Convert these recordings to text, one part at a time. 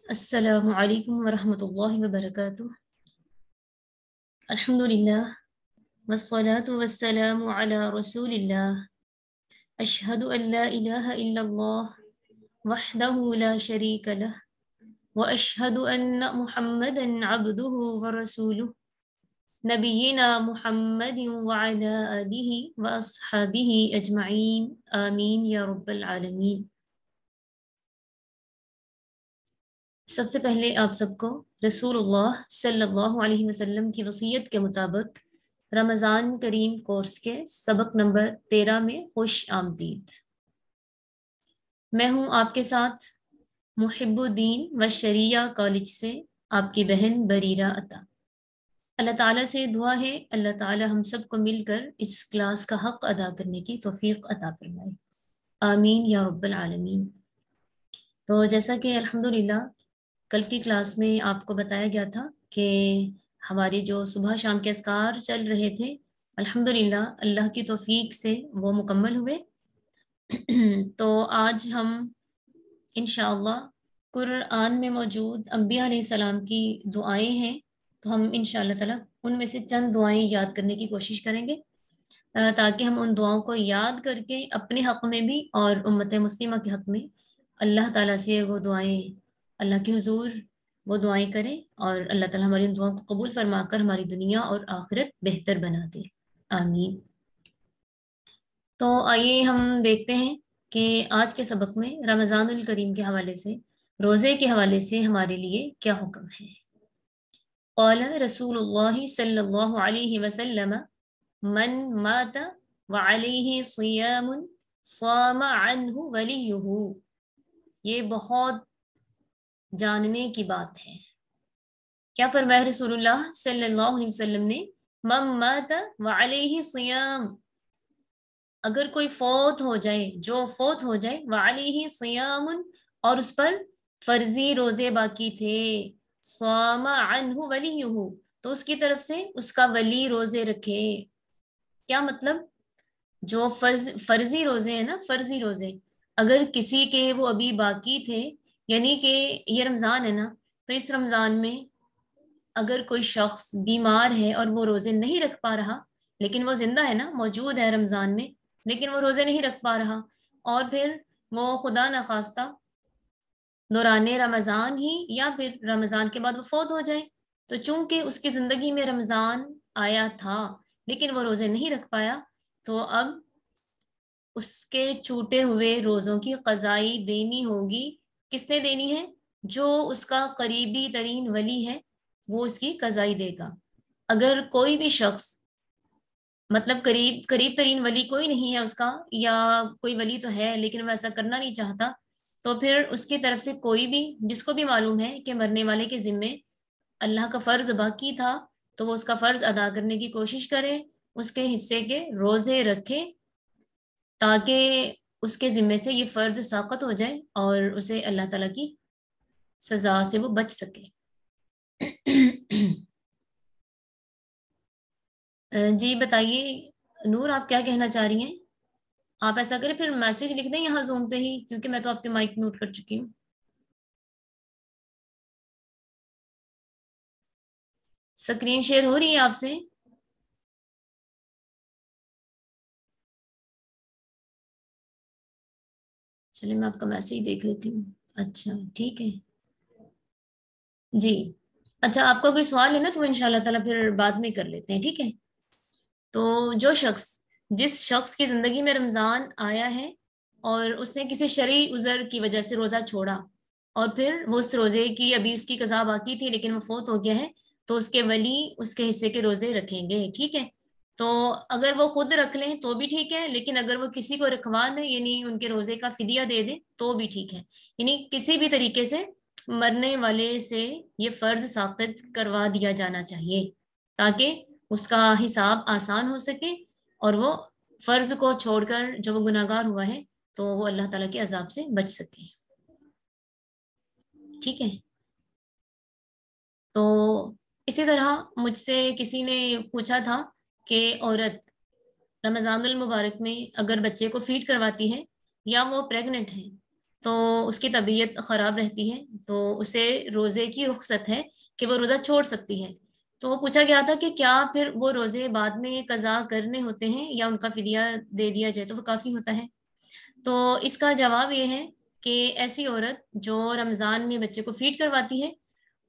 السلام علیکم ورحمۃ اللہ وبرکاتہ۔ الحمد للہ والصلاة والسلام علی رسول اللہ، اشہد ان لا الہ الا اللہ وحدہ لا شریک لہ واشہد ان محمدا عبدہ ورسولہ نبینا محمد وعلی آلہ واصحابہ اجمعین آمین یا رب العالمین۔ سب سے پہلے آپ سب کو رسول اللہ صلی اللہ علیہ وسلم کی وصیت کے مطابق رمضان کریم کورس کے سبق نمبر 13 میں خوش آمدید۔ میں ہوں آپ کے ساتھ محب الدین و شریعہ کالج سے آپ کی بہن بریرہ عطا۔ اللہ تعالیٰ سے دعا ہے اللہ تعالیٰ ہم سب کو مل کر اس کلاس کا حق ادا کرنے کی توفیق عطا فرمائے، آمین یا رب العالمین۔ تو جیسا کہ الحمدللہ کل کی کلاس میں آپ کو بتایا گیا تھا کہ ہمارے جو صبح شام کے اذکار چل رہے تھے الحمدللہ اللہ کی توفیق سے وہ مکمل ہوئے۔ تو آج ہم انشاءاللہ قرآن میں موجود انبیاء علیہ السلام کی دعائیں ہیں، تو ہم انشاءاللہ تعالیٰ ان میں سے چند دعائیں یاد کرنے کی کوشش کریں گے تاکہ ہم ان دعاؤں کو یاد کر کے اپنے حق میں بھی اور امت مسلمہ کے حق میں اللہ تعالیٰ سے وہ دعائیں اللہ کے حضور وہ دعائیں کریں، اور اللہ تعالیٰ ہماری ان دعاؤں کو قبول فرما کر ہماری دنیا اور آخرت بہتر بنا دے، آمین۔ تو آئیے ہم دیکھتے ہیں کہ آج کے سبق میں رمضان الکریم کے حوالے سے، روزے کے حوالے سے ہمارے لیے کیا حکم ہے۔ قال رسول اللہ صلی اللہ علیہ وسلم من مات وعلیہ صیام صام عنہ ولیہ۔ یہ بہت جاننے کی بات ہے۔ کیا فرمایا رسول اللہ صلی اللہ علیہ وسلم نے؟ من مات وعلیہ صیام، اگر کوئی فوت ہو جائے، جو فوت ہو جائے، وعلیہ صیام، اور اس پر فرضی روزے باقی تھے، صام عنہ ولیہ، تو اس کی طرف سے اس کا ولی روزے رکھے۔ کیا مطلب؟ جو فرضی روزے ہیں نا، فرضی روزے اگر کسی کے وہ ابھی باقی تھے، یعنی کہ یہ رمضان ہے نا، تو اس رمضان میں اگر کوئی شخص بیمار ہے اور وہ روزے نہیں رکھ پا رہا، لیکن وہ زندہ ہے نا، موجود ہے رمضان میں، لیکن وہ روزے نہیں رکھ پا رہا، اور پھر وہ خدا نخواستہ دوران رمضان ہی یا پھر رمضان کے بعد وہ فوت ہو جائے، تو چونکہ اس کی زندگی میں رمضان آیا تھا لیکن وہ روزے نہیں رکھ پایا، تو اب اس کے چھوٹے ہوئے روزوں کی قضائی دینی ہوگی۔ کس نے دینی ہے؟ جو اس کا قریبی ترین ولی ہے وہ اس کی قضائی دے گا۔ اگر کوئی بھی شخص مطلب قریب ترین ولی کوئی نہیں ہے اس کا، یا کوئی ولی تو ہے لیکن وہ ایسا کرنا نہیں چاہتا، تو پھر اس کی طرف سے کوئی بھی جس کو بھی معلوم ہے کہ مرنے والے کے ذمے اللہ کا فرض باقی تھا، تو وہ اس کا فرض ادا کرنے کی کوشش کرے، اس کے حصے کے روزے رکھے، تاکہ اس کے ذمے سے یہ فرض ساقط ہو جائے اور اسے اللہ تعالیٰ کی سزا سے وہ بچ سکے۔ جی بتائیے نور، آپ کیا کہنا چاہ رہی ہیں؟ آپ ایسا کریں پھر میسج لکھ دیں یہاں زوم پہ ہی، کیونکہ میں تو آپ کے مائک میوٹ کر چکی ہوں۔ اسکرین شیئر ہو رہی ہے آپ سے؟ چلے میں آپ کا میسج دیکھ لیتی ہوں۔ اچھا ٹھیک ہے جی۔ اچھا آپ کا کوئی سوال ہے نا تو ان شاء اللہ تعالیٰ پھر بعد میں کر لیتے ہیں، ٹھیک ہے؟ تو جس شخص کی زندگی میں رمضان آیا ہے اور اس نے کسی شرعی عذر کی وجہ سے روزہ چھوڑا، اور پھر وہ اس روزے کی ابھی اس کی قضا باقی تھی لیکن وہ فوت ہو گیا ہے، تو اس کے ولی اس کے حصے کے روزے رکھیں گے، ٹھیک ہے؟ تو اگر وہ خود رکھ لیں تو بھی ٹھیک ہے، لیکن اگر وہ کسی کو رکھوا دیں، یعنی ان کے روزے کا فدیہ دے دیں، تو بھی ٹھیک ہے۔ یعنی کسی بھی طریقے سے مرنے والے سے یہ فرض ساقط کروا دیا جانا چاہیے، تاکہ اس کا حساب آسان ہو سکے اور وہ فرض کو چھوڑ کر جو وہ گناہگار ہوا ہے تو وہ اللہ تعالیٰ کے عذاب سے بچ سکے، ٹھیک ہے؟ تو اسی طرح مجھ سے کسی نے پوچھا تھا کہ عورت رمضان المبارک میں اگر بچے کو فیڈ کرواتی ہے یا وہ پریگننٹ ہے، تو اس کی طبیعت خراب رہتی ہے، تو اسے روزے کی رخصت ہے کہ وہ روزہ چھوڑ سکتی ہے۔ تو وہ پوچھا گیا تھا کہ کیا پھر وہ روزے بعد میں قضا کرنے ہوتے ہیں یا ان کا فدیہ دے دیا جائے تو وہ کافی ہوتا ہے؟ تو اس کا جواب یہ ہے کہ ایسی عورت جو رمضان میں بچے کو فیڈ کرواتی ہے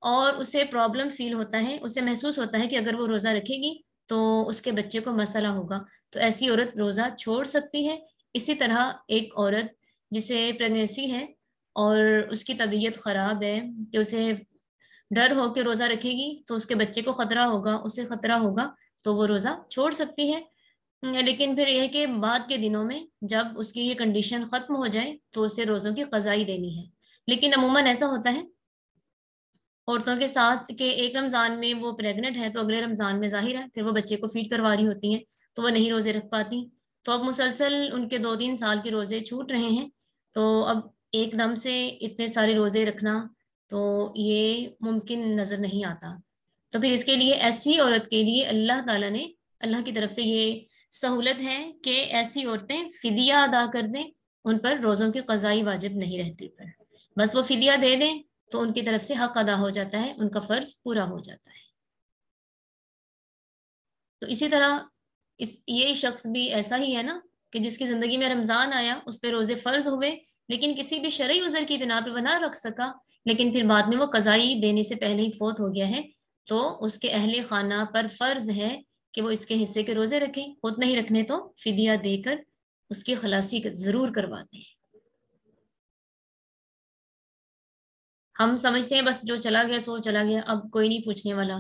اور اسے پرابلم فیل ہوتا ہے، اسے محسوس ہوتا ہے کہ اگر وہ روزہ رکھے گی تو اس کے بچے کو مسئلہ ہوگا، تو ایسی عورت روزہ چھوڑ سکتی ہے۔ اسی طرح ایک عورت جسے پریگنیسی ہے اور اس کی طبیعت خراب ہے کہ اسے ڈر ہو کہ روزہ رکھے گی تو اس کے بچے کو خطرہ ہوگا، اسے خطرہ ہوگا، تو وہ روزہ چھوڑ سکتی ہے۔ لیکن پھر یہ ہے کہ بعد کے دنوں میں جب اس کی یہ کنڈیشن ختم ہو جائے تو اسے روزوں کی قضائی دینی ہے۔ لیکن عموماً ایسا ہوتا ہے عورتوں کے ساتھ کہ ایک رمضان میں وہ پریگنٹ ہے تو اگلے رمضان میں ظاہر ہے پھر وہ بچے کو فیڈ کروا رہی ہوتی ہیں تو وہ نہیں روزے رکھ پاتی، تو اب مسلسل ان کے 2-3 سال کے روزے چھوٹ رہے ہیں، تو اب ایک دم سے اتنے سارے روزے رکھنا تو یہ ممکن نظر نہیں آتا۔ تو پھر اس کے لیے ایسی عورت کے لیے اللہ تعالیٰ نے، اللہ کی طرف سے یہ سہولت ہے کہ ایسی عورتیں فدیہ ادا کر دیں، ان پر روزوں کی قضائی واجب نہیں رہتی، پر بس وہ فدیہ دے دیں تو ان کی طرف سے حق ادا ہو جاتا ہے، ان کا فرض پورا ہو جاتا ہے۔ تو اسی طرح یہ شخص بھی ایسا ہی ہے نا کہ جس کی زندگی میں رمضان آیا، اس پہ روزے فرض ہوئے لیکن کسی بھی شرعی عذر کی بنا پہ وہ نہ رکھ سکا، لیکن پھر بعد میں وہ قضائی دینے سے پہلے ہی فوت ہو گیا ہے، تو اس کے اہل خانہ پر فرض ہے کہ وہ اس کے حصے کے روزے رکھیں، خود نہیں رکھنے تو فدیہ دے کر اس کی خلاصی ضرور کرواتے ہیں۔ ہم سمجھتے ہیں بس جو چلا گیا سو چلا گیا، اب کوئی نہیں پوچھنے والا،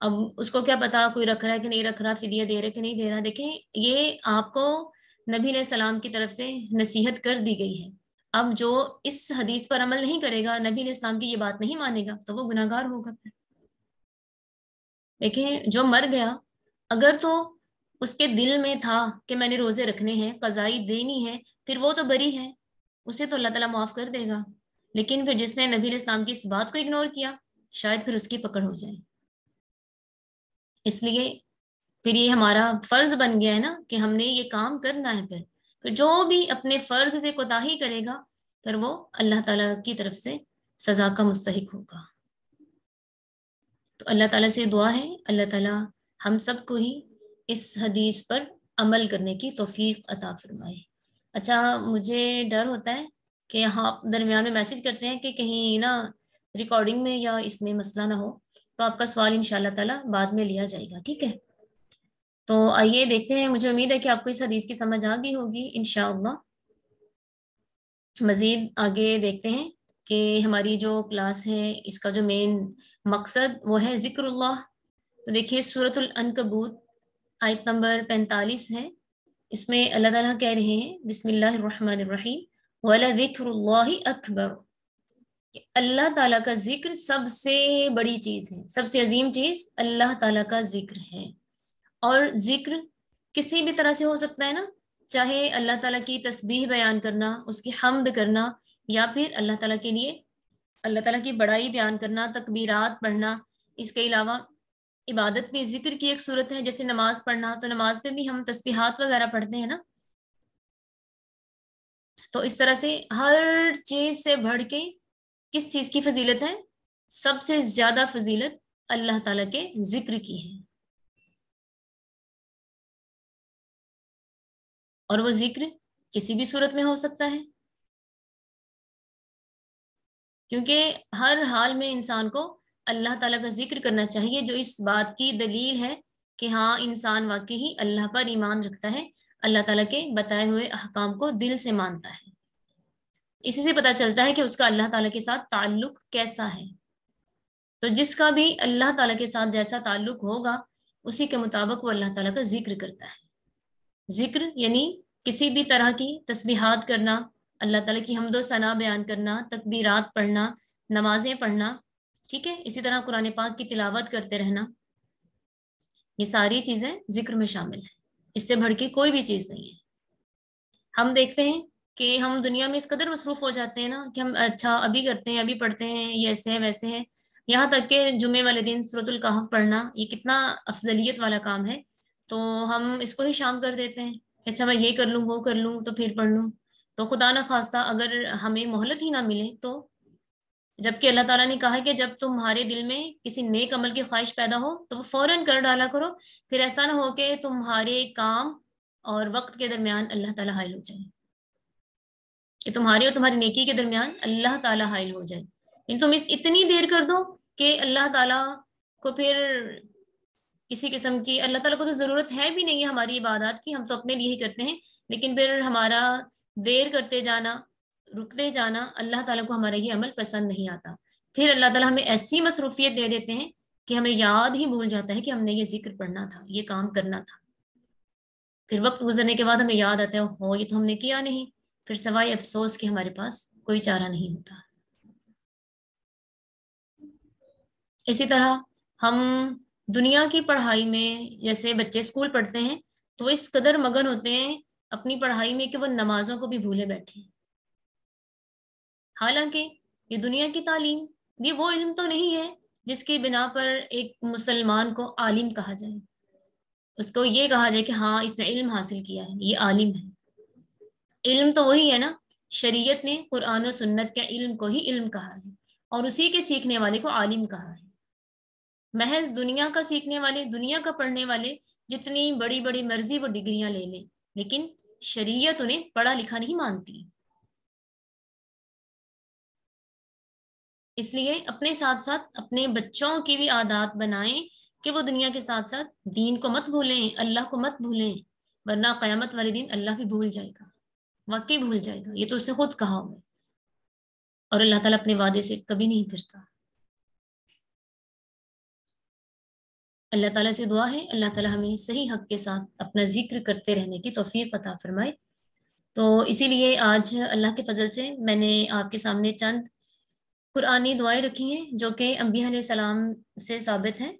اب اس کو کیا پتا کوئی رکھ رہا ہے کہ نہیں رکھ رہا، فدیہ دے رہا ہے کہ نہیں دے رہا۔ دیکھیں یہ آپ کو نبی علیہ السلام کی طرف سے نصیحت کر دی گئی ہے، اب جو اس حدیث پر عمل نہیں کرے گا، نبی علیہ السلام کی یہ بات نہیں مانے گا تو وہ گناہ گار ہوگا۔ دیکھیں جو مر گیا اگر تو اس کے دل میں تھا کہ میں نے روزے رکھنے ہیں، قضائی دینی ہے، پھر وہ تو بری ہے، اسے تو اللہ تعالیٰ معاف کر دے گا، لیکن پھر جس نے نبی علیہ السلام کی اس بات کو اگنور کیا شاید پھر اس کی پکڑ ہو جائے۔ اس لیے پھر یہ ہمارا فرض بن گیا ہے نا کہ ہم نے یہ کام کرنا ہے، پھر جو بھی اپنے فرض سے کوتاہی کرے گا پھر وہ اللہ تعالیٰ کی طرف سے سزا کا مستحق ہوگا۔ تو اللہ تعالیٰ سے دعا ہے اللہ تعالیٰ ہم سب کو ہی اس حدیث پر عمل کرنے کی توفیق عطا فرمائے۔ اچھا مجھے ڈر ہوتا ہے کہ آپ درمیان میں میسج کرتے ہیں کہ کہیں نا ریکارڈنگ میں یا اس میں مسئلہ نہ ہو، تو آپ کا سوال انشاءاللہ تعالیٰ بعد میں لیا جائے گا، ٹھیک ہے؟ تو آئیے دیکھتے ہیں، مجھے امید ہے کہ آپ کو اس حدیث کی سمجھ آ گئی ہوگی انشاءاللہ۔ مزید آگے دیکھتے ہیں کہ ہماری جو کلاس ہے اس کا جو مین مقصد وہ ہے ذکر اللہ۔ تو دیکھیے سورۃ العنکبوت آیت نمبر 45 ہے، اس میں اللہ تعالیٰ کہہ رہے ہیں بسم اللہ الرحمن الرحیم وَلَذِكْرُ اللَّهِ أَكْبَرُ، کہ اللہ تعالیٰ کا ذکر سب سے بڑی چیز ہے، سب سے عظیم چیز اللہ تعالیٰ کا ذکر ہے۔ اور ذکر کسی بھی طرح سے ہو سکتا ہے نا، چاہے اللہ تعالیٰ کی تسبیح بیان کرنا، اس کی حمد کرنا، یا پھر اللہ تعالیٰ کے لیے اللہ تعالیٰ کی بڑائی بیان کرنا، تکبیرات پڑھنا۔ اس کے علاوہ عبادت بھی ذکر کی ایک صورت ہے، جیسے نماز پڑھنا، تو نماز میں بھی ہم تسبیحات وغیرہ پڑھتے ہیں نا۔ تو اس طرح سے ہر چیز سے بڑھ کے کس چیز کی فضیلت ہے؟ سب سے زیادہ فضیلت اللہ تعالیٰ کے ذکر کی ہے، اور وہ ذکر کسی بھی صورت میں ہو سکتا ہے، کیونکہ ہر حال میں انسان کو اللہ تعالیٰ کا ذکر کرنا چاہیے، جو اس بات کی دلیل ہے کہ ہاں انسان واقعی اللہ پر ایمان رکھتا ہے، اللہ تعالیٰ کے بتائے ہوئے احکام کو دل سے مانتا ہے۔ اسی سے پتہ چلتا ہے کہ اس کا اللہ تعالیٰ کے ساتھ تعلق کیسا ہے۔ تو جس کا بھی اللہ تعالیٰ کے ساتھ جیسا تعلق ہوگا اسی کے مطابق وہ اللہ تعالیٰ کا ذکر کرتا ہے۔ ذکر یعنی کسی بھی طرح کی تسبیحات کرنا، اللہ تعالیٰ کی حمد و ثنا بیان کرنا، تکبیرات پڑھنا، نمازیں پڑھنا، ٹھیک ہے، اسی طرح قرآن پاک کی تلاوت کرتے رہنا، یہ ساری چیزیں ذکر میں شامل ہیں، اس سے بڑھ کے کوئی بھی چیز نہیں ہے۔ ہم دیکھتے ہیں کہ ہم دنیا میں اس قدر مصروف ہو جاتے ہیں نا کہ ہم اچھا ابھی کرتے ہیں، ابھی پڑھتے ہیں، یہ ایسے ہے ویسے ہے، یہاں تک کہ جمعے والے دن سورۃ الکہف پڑھنا یہ کتنا افضلیت والا کام ہے، تو ہم اس کو ہی شام کر دیتے ہیں کہ اچھا میں یہ کر لوں وہ کر لوں تو پھر پڑھ لوں، تو خدا نہ خواستہ اگر ہمیں مہلت ہی نہ ملے تو، جبکہ اللہ تعالیٰ نے کہا ہے کہ جب تمہارے دل میں کسی نیک عمل کی خواہش پیدا ہو تو وہ فوراً کر ڈالا کرو، پھر ایسا نہ ہو کہ تمہارے کام اور وقت کے درمیان اللہ تعالیٰ حائل ہو جائے، کہ تمہاری اور تمہاری نیکی کے درمیان اللہ تعالیٰ حائل ہو جائے، یعنی تم اتنی دیر کر دو کہ اللہ تعالیٰ کو پھر کسی قسم کی، اللہ تعالیٰ کو تو ضرورت ہے بھی نہیں ہے ہماری عبادات کی، ہم تو اپنے لیے ہی کرتے ہیں، لیکن پھر ہمارا دیر کرتے جانا، رکتے جانا، اللہ تعالیٰ کو ہمارا یہ عمل پسند نہیں آتا، پھر اللہ تعالیٰ ہمیں ایسی مصروفیت دے دیتے ہیں کہ ہمیں یاد ہی بھول جاتا ہے کہ ہم نے یہ ذکر پڑھنا تھا، یہ کام کرنا تھا، پھر وقت گزرنے کے بعد ہمیں یاد آتا ہے ہو یہ تو ہم نے کیا نہیں، پھر سوائے افسوس کہ ہمارے پاس کوئی چارہ نہیں ہوتا۔ اسی طرح ہم دنیا کی پڑھائی میں، جیسے بچے اسکول پڑھتے ہیں تو وہ اس قدر مگن ہوتے ہیں اپنی پڑھائی میں کہ وہ نمازوں کو بھی بھولے بیٹھے ہیں، حالانکہ یہ دنیا کی تعلیم، یہ وہ علم تو نہیں ہے جس کی بنا پر ایک مسلمان کو عالم کہا جائے، اس کو یہ کہا جائے کہ ہاں اس نے علم حاصل کیا ہے، یہ عالم ہے۔ علم تو وہی ہے نا، شریعت نے قرآن و سنت کے علم کو ہی علم کہا ہے، اور اسی کے سیکھنے والے کو عالم کہا ہے۔ محض دنیا کا سیکھنے والے، دنیا کا پڑھنے والے جتنی بڑی بڑی مرضی وہ ڈگریاں لے لیں، لیکن شریعت انہیں پڑھا لکھا نہیں مانتی۔ اس لیے اپنے ساتھ ساتھ اپنے بچوں کی بھی عادات بنائیں کہ وہ دنیا کے ساتھ ساتھ دین کو مت بھولیں، اللہ کو مت بھولیں، ورنہ قیامت والے دن اللہ بھی بھول جائے گا، واقعی بھول جائے گا، یہ تو اس نے خود کہا ہوا ہے، اور اللہ تعالیٰ اپنے وعدے سے کبھی نہیں پھرتا۔ اللہ تعالیٰ سے دعا ہے اللہ تعالیٰ ہمیں صحیح حق کے ساتھ اپنا ذکر کرتے رہنے کی توفیق عطا فرمائے۔ تو اسی لیے آج اللہ کے فضل سے میں نے آپ کے سامنے چند قرآنی دعائیں رکھی ہیں جو کہ انبیاء علیہ السلام سے ثابت ہیں،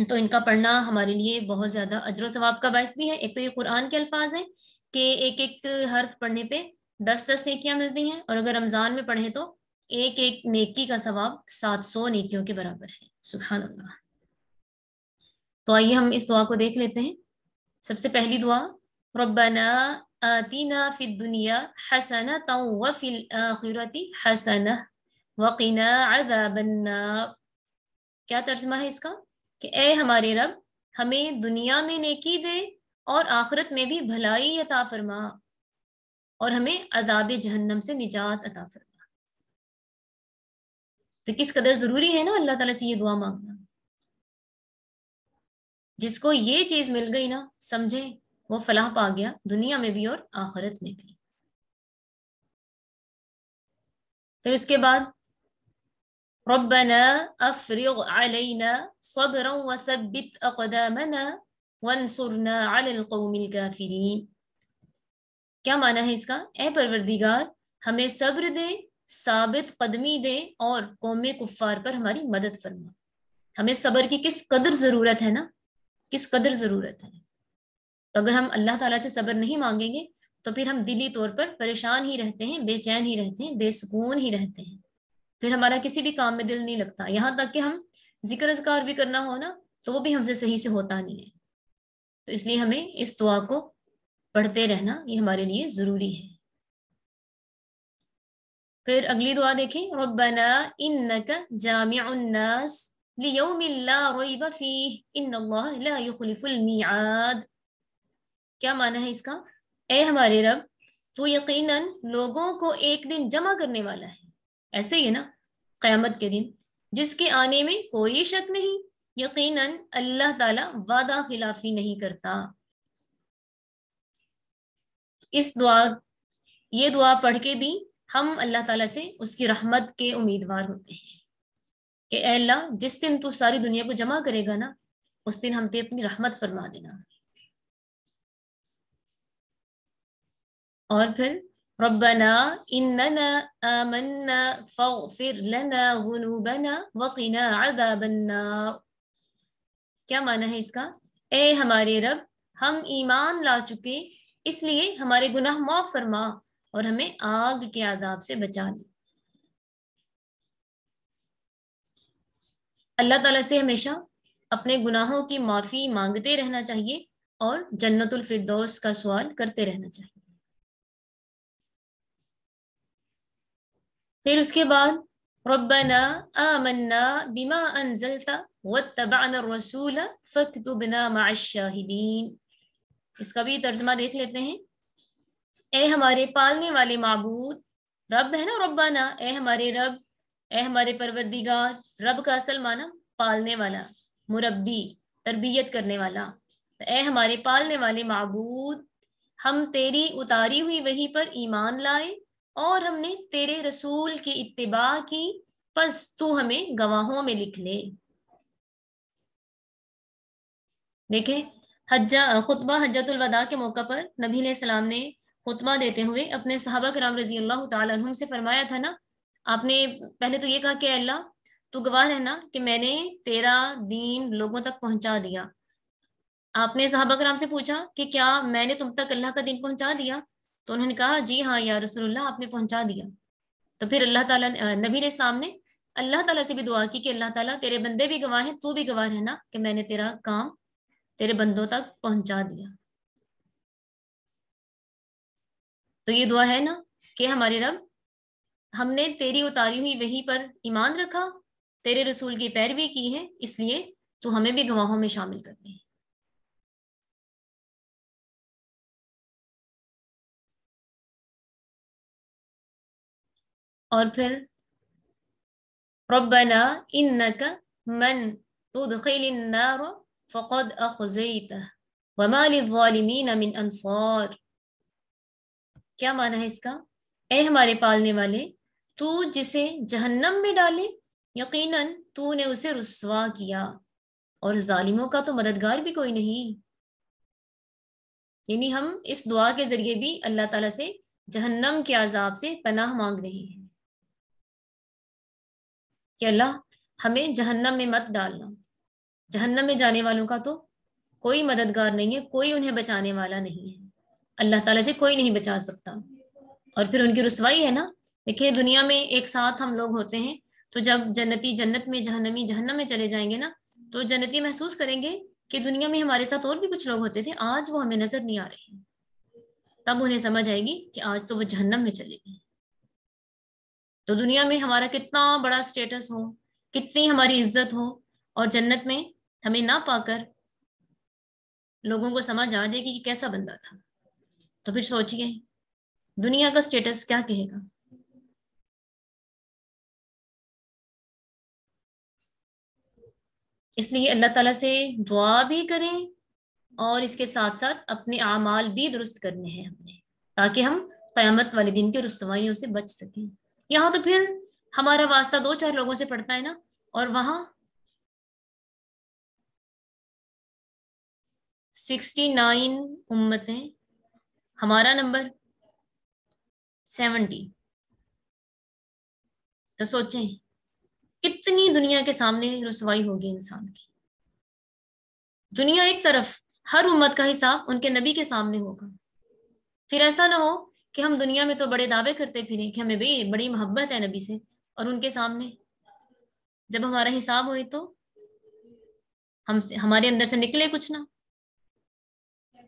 تو ان کا پڑھنا ہمارے لیے بہت زیادہ اجر و ثواب کا باعث بھی ہے۔ ایک تو یہ قرآن کے الفاظ ہیں کہ ایک ایک حرف پڑھنے پہ 10 نیکیاں ملتی ہیں، اور اگر رمضان میں پڑھیں تو ایک ایک نیکی کا ثواب 700 نیکیوں کے برابر ہے، سبحان اللہ۔ تو آئیے ہم اس دعا کو دیکھ لیتے ہیں۔ سب سے پہلی دعا، ربنا آتنا فی الدنیا حسنۃ وفی الآخرۃ حسنہ وقنا عذاب النار۔ کیا ترجمہ ہے اس کا؟ کہ اے ہمارے رب، ہمیں دنیا میں نیکی دے اور آخرت میں بھی بھلائی عطا فرما، اور ہمیں عذاب جہنم سے نجات عطا فرما۔ تو کس قدر ضروری ہے نا اللہ تعالیٰ سے یہ دعا مانگنا۔ جس کو یہ چیز مل گئی نا، سمجھے وہ فلاح پا گیا، دنیا میں بھی اور آخرت میں بھی۔ پھر اس کے بعد، ربنا افرغ علینا صبرا وثبت اقدامنا وانصرنا علی القوم الکافرین۔ کیا معنی ہے اس کا؟ اے پروردگار، ہمیں صبر دے، ثابت قدمی دے، اور قوم کفار پر ہماری مدد فرما۔ ہمیں صبر کی کس قدر ضرورت ہے نا، کس قدر ضرورت ہے۔ تو اگر ہم اللہ تعالیٰ سے صبر نہیں مانگیں گے تو پھر ہم دلی طور پر پریشان ہی رہتے ہیں، بے چین ہی رہتے ہیں، بے سکون ہی رہتے ہیں، پھر ہمارا کسی بھی کام میں دل نہیں لگتا، یہاں تک کہ ہم ذکر اذکار بھی کرنا ہو نا تو وہ بھی ہم سے صحیح سے ہوتا نہیں ہے۔ تو اس لیے ہمیں اس دعا کو پڑھتے رہنا یہ ہمارے لیے ضروری ہے۔ پھر اگلی دعا دیکھیں، ربنا انک جامع الناس لیوم لا ریب فیہ ان اللہ لا یخلف المیعاد۔ کیا معنی ہے اس کا؟ اے ہمارے رب، تو یقیناً لوگوں کو ایک دن جمع کرنے والا ہے، ایسے ہی ہے نا، قیامت کے دن جس کے آنے میں کوئی شک نہیں، یقیناً اللہ تعالیٰ وعدہ خلافی نہیں کرتا۔ یہ دعا پڑھ کے بھی ہم اللہ تعالیٰ سے اس کی رحمت کے امیدوار ہوتے ہیں کہ اے اللہ، جس دن تو ساری دنیا کو جمع کرے گا نا، اس دن ہم پہ اپنی رحمت فرما دینا۔ اور پھر ربنا اننا آمنا فاغفر لنا ذنوبنا وقنا عذاب النار۔ کیا معنی ہے اس کا؟ اے ہمارے رب، ہم ایمان لا چکے، اس لیے ہمارے گناہ معاف فرما اور ہمیں آگ کے عذاب سے بچا لے۔ اللہ تعالیٰ سے ہمیشہ اپنے گناہوں کی معافی مانگتے رہنا چاہیے اور جنت الفردوس کا سوال کرتے رہنا چاہیے۔ پھر اس کے بعد ربنا آمنا بما انزلت واتبعنا الرسول فاکتبنا مع الشاہدین. اس کا بھی ترجمہ دیکھ لیتے ہیں. اے ہمارے پالنے والے معبود، رب ہے نا ربنا، اے ہمارے رب، اے ہمارے پروردگار. رب کا اصل معنی پالنے والا، مربی، تربیت کرنے والا. اے ہمارے پالنے والے معبود، ہم تیری اتاری ہوئی وحی پر ایمان لائے اور ہم نے تیرے رسول کی اتباع کی، پس تو ہمیں گواہوں میں لکھ لے. دیکھیں خطبہ حجۃ الوداع کے موقع پر نبی علیہ السلام نے خطبہ دیتے ہوئے اپنے صحابہ کرام رضی اللہ تعالیٰ عنہم سے فرمایا تھا نا، آپ نے پہلے تو یہ کہا کہ اللہ تو گواہ رہنا کہ میں نے تیرا دین لوگوں تک پہنچا دیا. آپ نے صحابہ کرام سے پوچھا کہ کیا میں نے تم تک اللہ کا دین پہنچا دیا؟ تو انہوں نے کہا جی ہاں یا رسول اللہ، آپ نے پہنچا دیا. تو پھر اللہ تعالیٰ نبی علیہ السلام نے اللہ تعالیٰ سے بھی دعا کی کہ اللہ تعالیٰ تیرے بندے بھی گواہ ہیں، تو بھی گواہ رہنا کہ میں نے تیرا کام تیرے بندوں تک پہنچا دیا. تو یہ دعا ہے نا کہ ہمارے رب، ہم نے تیری اتاری ہوئی وحی پر ایمان رکھا، تیرے رسول کی پیروی کی ہے، اس لیے تو ہمیں بھی گواہوں میں شامل کر دے. اور پھر ربنا انک من تدخل النار فقد اخزیتہ وما للظالمین من انصار. کیا معنی ہے اس کا؟ اے ہمارے پالنے والے، تو جسے جہنم میں ڈالے یقیناً تو نے اسے رسوا کیا اور ظالموں کا تو مددگار بھی کوئی نہیں. یعنی ہم اس دعا کے ذریعے بھی اللہ تعالیٰ سے جہنم کے عذاب سے پناہ مانگ رہے ہیں کہ اللہ ہمیں جہنم میں مت ڈالنا. جہنم میں جانے والوں کا تو کوئی مددگار نہیں ہے، کوئی انہیں بچانے والا نہیں ہے، اللہ تعالیٰ سے کوئی نہیں بچا سکتا. اور پھر ان کی رسوائی ہے نا. دیکھیں دنیا میں ایک ساتھ ہم لوگ ہوتے ہیں، تو جب جنتی جنت میں، جہنمی جہنم میں چلے جائیں گے نا، تو جنتی محسوس کریں گے کہ دنیا میں ہمارے ساتھ اور بھی کچھ لوگ ہوتے تھے، آج وہ ہمیں نظر نہیں آ رہے ہیں. تب انہیں سمجھ آئے گی کہ آج تو وہ جہنم میں چلے گئے. تو دنیا میں ہمارا کتنا بڑا سٹیٹس ہو، کتنی ہماری عزت ہو، اور جنت میں ہمیں نہ پا کر لوگوں کو سمجھ آ جائے گی کہ کیسا بندہ تھا. تو پھر سوچئے دنیا کا سٹیٹس کیا کہے گا. اس لیے اللہ تعالیٰ سے دعا بھی کریں اور اس کے ساتھ ساتھ اپنے اعمال بھی درست کرنے ہیں ہم نے، تاکہ ہم قیامت والے دن کے رسوائیوں سے بچ سکیں. یہاں تو پھر ہمارا واسطہ دو چار لوگوں سے پڑتا ہے نا، اور وہاں 69 امتیں، ہمارا نمبر 70. تو سوچیں کتنی دنیا کے سامنے رسوائی ہوگی انسان کی. دنیا ایک طرف، ہر امت کا حساب ان کے نبی کے سامنے ہوگا. پھر ایسا نہ ہو کہ ہم دنیا میں تو بڑے دعوے کرتے پھریں کہ ہمیں بھی بڑی محبت ہے نبی سے، اور ان کے سامنے جب ہمارا حساب ہوئے تو ہمارے اندر سے نکلے کچھ نہ،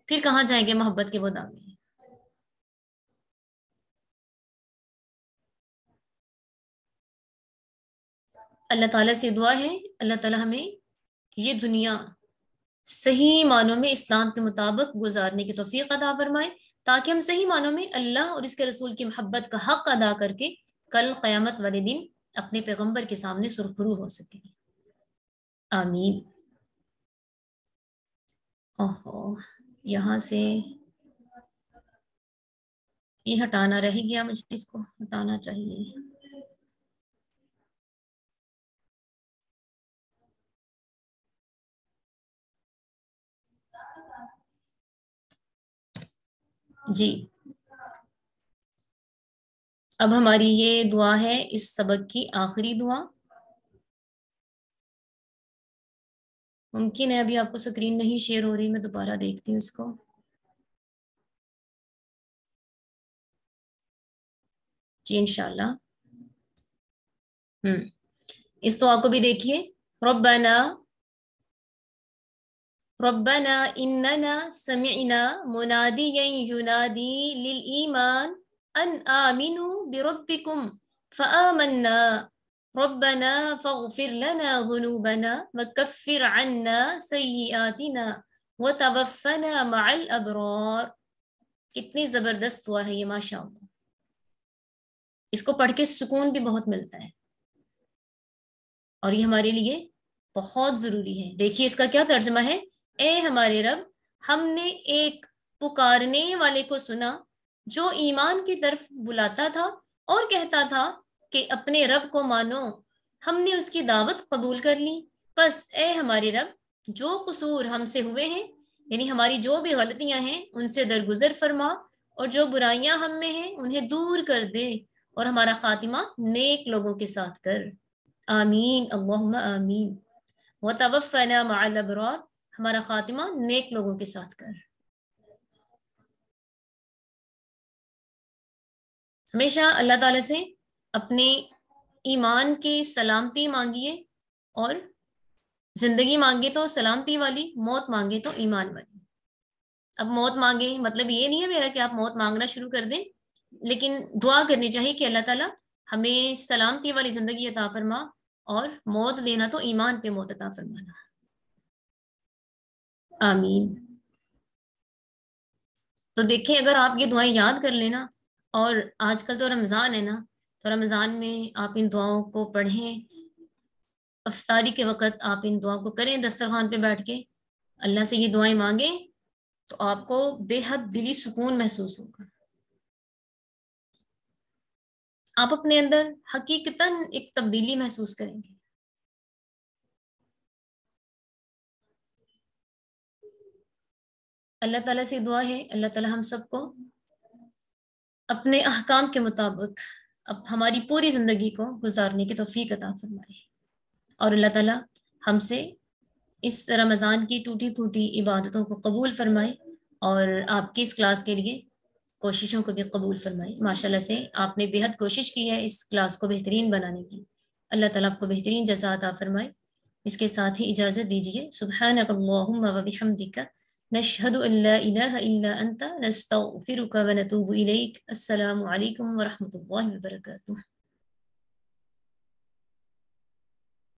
پھر کہاں جائیں گے محبت کے وہ دعوے. اللہ تعالیٰ سے دعا ہے اللہ تعالیٰ ہمیں یہ دنیا صحیح معنوں میں اسلام کے مطابق گزارنے کی توفیق عطا فرمائے، تاکہ ہم صحیح معنوں میں اللہ اور اس کے رسول کی محبت کا حق ادا کر کے کل قیامت والے دن اپنے پیغمبر کے سامنے سرخرو ہو سکیں. آمین. اوہو، یہاں سے یہ ہٹانا رہ گیا، مجھے اس کو ہٹانا چاہیے. جی اب ہماری یہ دعا ہے اس سبق کی آخری دعا. ممکن ہے ابھی آپ کو سکرین نہیں شیئر ہو رہی، میں دوبارہ دیکھتی ہوں اس کو. جی انشاءاللہ. اس دعا کو بھی دیکھیے. ربنا ربنا اننا سمعنا منادیا ینادی للایمان ان آمنوا بربکم فآمنا ربنا فاغفر لنا ذنوبنا وكفر عنا سيئاتنا وتوفنا مع الابرار. کتنی زبردست دعا ہے یہ ماشاء اللہ. اس کو پڑھ کے سکون بھی بہت ملتا ہے اور یہ ہمارے لیے بہت ضروری ہے. دیکھیے اس کا کیا ترجمہ ہے. اے ہمارے رب، ہم نے ایک پکارنے والے کو سنا جو ایمان کی طرف بلاتا تھا اور کہتا تھا کہ اپنے رب کو مانو. ہم نے اس کی دعوت قبول کر لی. بس اے ہمارے رب، جو قصور ہم سے ہوئے ہیں، یعنی ہماری جو بھی غلطیاں ہیں، ان سے درگزر فرما، اور جو برائیاں ہم میں ہیں انہیں دور کر دے، اور ہمارا خاتمہ نیک لوگوں کے ساتھ کر. آمین اللہم آمین. وتوفنا مع الابرار، ہمارا خاتمہ نیک لوگوں کے ساتھ کر. ہمیشہ اللہ تعالیٰ سے اپنے ایمان کی سلامتی مانگیے، اور زندگی مانگے تو سلامتی والی، موت مانگے تو ایمان والی. اب موت مانگے مطلب یہ نہیں ہے میرا کہ آپ موت مانگنا شروع کر دیں، لیکن دعا کرنی چاہیے کہ اللہ تعالیٰ ہمیں سلامتی والی زندگی عطا فرما، اور موت دینا تو ایمان پہ موت عطا فرمانا. آمین. تو دیکھیں اگر آپ یہ دعائیں یاد کر لینا، اور آج کل تو رمضان ہے نا، تو رمضان میں آپ ان دعاؤں کو پڑھیں، افطاری کے وقت آپ ان دعاؤں کو کریں، دسترخوان پہ بیٹھ کے اللہ سے یہ دعائیں مانگیں، تو آپ کو بے حد دلی سکون محسوس ہوگا. آپ اپنے اندر حقیقتاً ایک تبدیلی محسوس کریں گے. اللہ تعالیٰ سے دعا ہے اللہ تعالیٰ ہم سب کو اپنے احکام کے مطابق اب ہماری پوری زندگی کو گزارنے کی توفیق عطا فرمائے، اور اللہ تعالیٰ ہم سے اس رمضان کی ٹوٹی پھوٹی عبادتوں کو قبول فرمائے، اور آپ کی اس کلاس کے لیے کوششوں کو بھی قبول فرمائے. ماشاءاللہ سے آپ نے بے حد کوشش کی ہے اس کلاس کو بہترین بنانے کی. اللہ تعالیٰ آپ کو بہترین جزا عطا فرمائے. اس کے ساتھ ہی اجازت دیجیے. سبحانک اللہم و بحمدک، نشہد ان لا الہ الا انت، نستغفرک و نتوب الیک. السلام علیکم ورحمۃ اللہ وبرکاتہ.